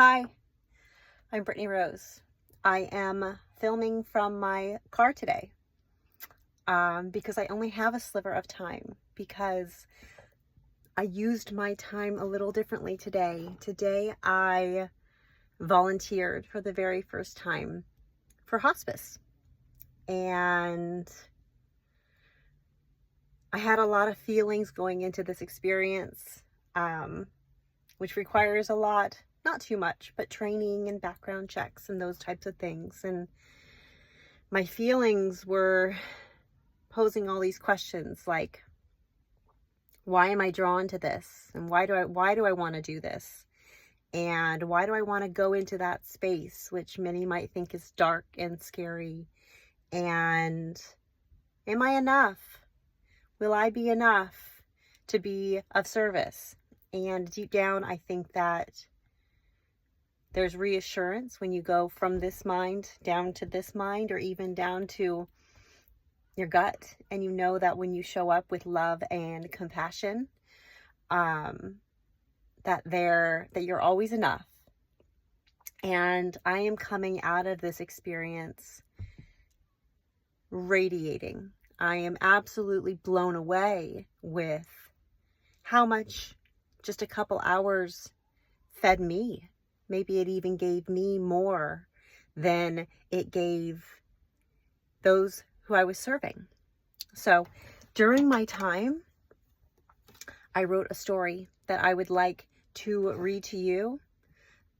Hi, I'm Brittany Rose. I am filming from my car today because I only have a sliver of time because I used my time a little differently today. Today I volunteered for the very first time for hospice, and I had a lot of feelings going into this experience, which requires a lot, not too much, but training and background checks and those types of things. And my feelings were posing all these questions like, why am I drawn to this? And why do I want to do this? And why do I want to go into that space, which many might think is dark and scary? And am I enough? Will I be enough to be of service? And deep down, I think that there's reassurance when you go from this mind down to this mind, or even down to your gut, and you know that when you show up with love and compassion, that you're always enough. And I am coming out of this experience radiating. I am absolutely blown away with how much just a couple hours fed me. Maybe it even gave me more than it gave those who I was serving. So during my time, I wrote a story that I would like to read to you.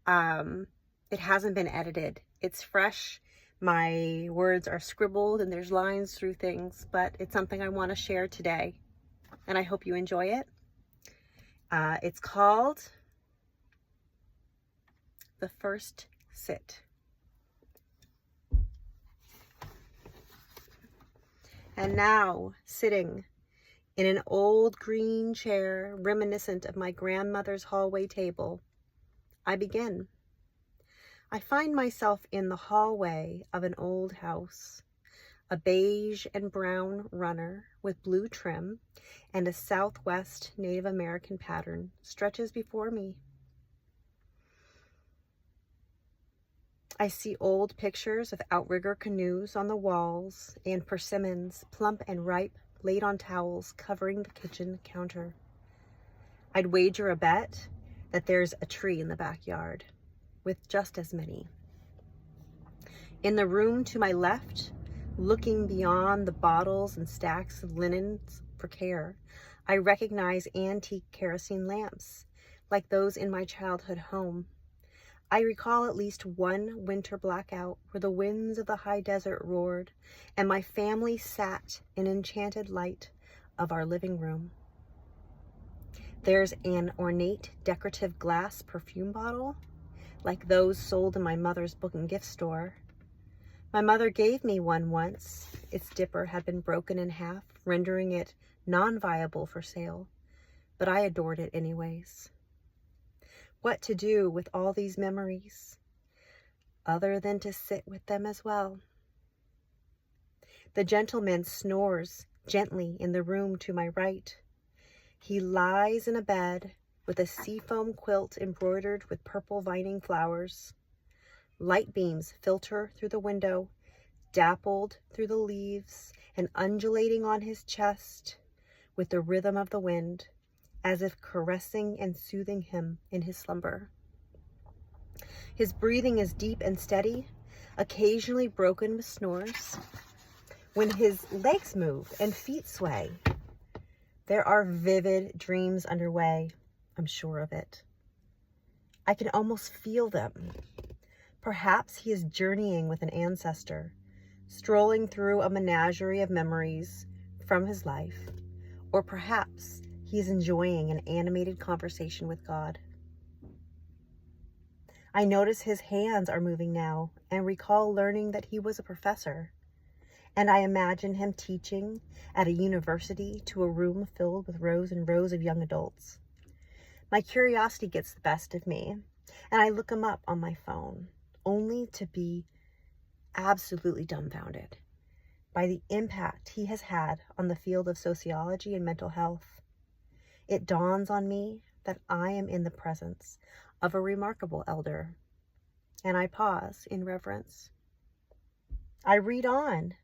It hasn't been edited. It's fresh. My words are scribbled and there's lines through things, but it's something I want to share today, and I hope you enjoy it. It's called The First Sit. And now, sitting in an old green chair reminiscent of my grandmother's hallway table, I begin. I find myself in the hallway of an old house. A beige and brown runner with blue trim and a Southwest Native American pattern stretches before me. I see old pictures of outrigger canoes on the walls and persimmons, plump and ripe, laid on towels covering the kitchen counter. I'd wager a bet that there's a tree in the backyard with just as many. In the room to my left, looking beyond the bottles and stacks of linens for care, I recognize antique kerosene lamps like those in my childhood home. I recall at least one winter blackout where the winds of the high desert roared and my family sat in enchanted light of our living room. There's an ornate decorative glass perfume bottle like those sold in my mother's book and gift store. My mother gave me one once. Its dipper had been broken in half, rendering it non-viable for sale, but I adored it anyways. What to do with all these memories, other than to sit with them as well? The gentleman snores gently in the room to my right. He lies in a bed with a seafoam quilt embroidered with purple vining flowers. Light beams filter through the window, dappled through the leaves and undulating on his chest with the rhythm of the wind, as if caressing and soothing him in his slumber. His breathing is deep and steady, occasionally broken with snores. When his legs move and feet sway, there are vivid dreams underway. I'm sure of it. I can almost feel them. Perhaps he is journeying with an ancestor, strolling through a menagerie of memories from his life, or perhaps he is enjoying an animated conversation with God. I notice his hands are moving now and recall learning that he was a professor, and I imagine him teaching at a university to a room filled with rows and rows of young adults. My curiosity gets the best of me, and I look him up on my phone, only to be absolutely dumbfounded by the impact he has had on the field of sociology and mental health. It dawns on me that I am in the presence of a remarkable elder, and I pause in reverence. I read on,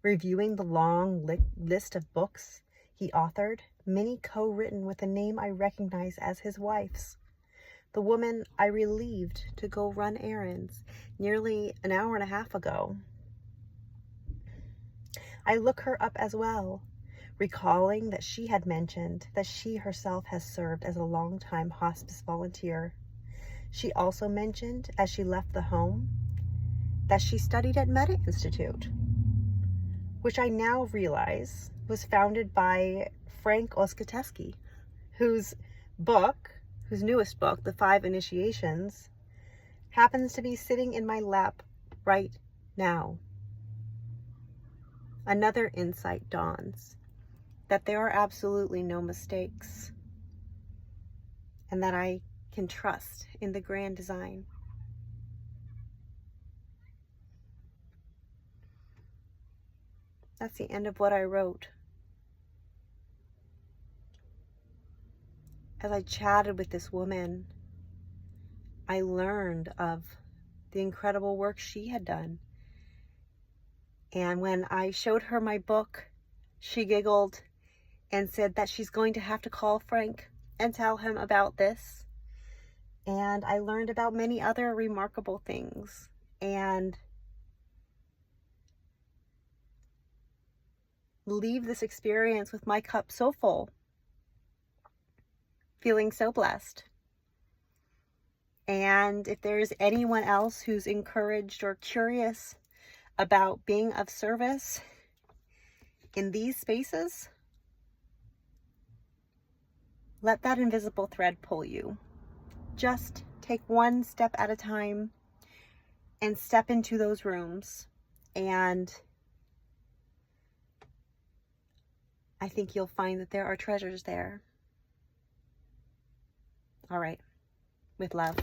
reviewing the long list of books he authored, many co-written with a name I recognize as his wife's, the woman I relieved to go run errands nearly an hour and a half ago. I look her up as well, recalling that she had mentioned that she herself has served as a longtime hospice volunteer. She also mentioned, as she left the home, that she studied at Meta Institute, which I now realize was founded by Frank Oskotewski, whose newest book, The 5 Initiations, happens to be sitting in my lap right now. Another insight dawns, that there are absolutely no mistakes, and that I can trust in the grand design. That's the end of what I wrote. As I chatted with this woman, I learned of the incredible work she had done. And when I showed her my book, she giggled and said that she's going to have to call Frank and tell him about this. And I learned about many other remarkable things. And leave this experience with my cup so full, feeling so blessed. And if there's anyone else who's encouraged or curious about being of service in these spaces, let that invisible thread pull you. Just take one step at a time and step into those rooms, and I think you'll find that there are treasures there. All right, with love.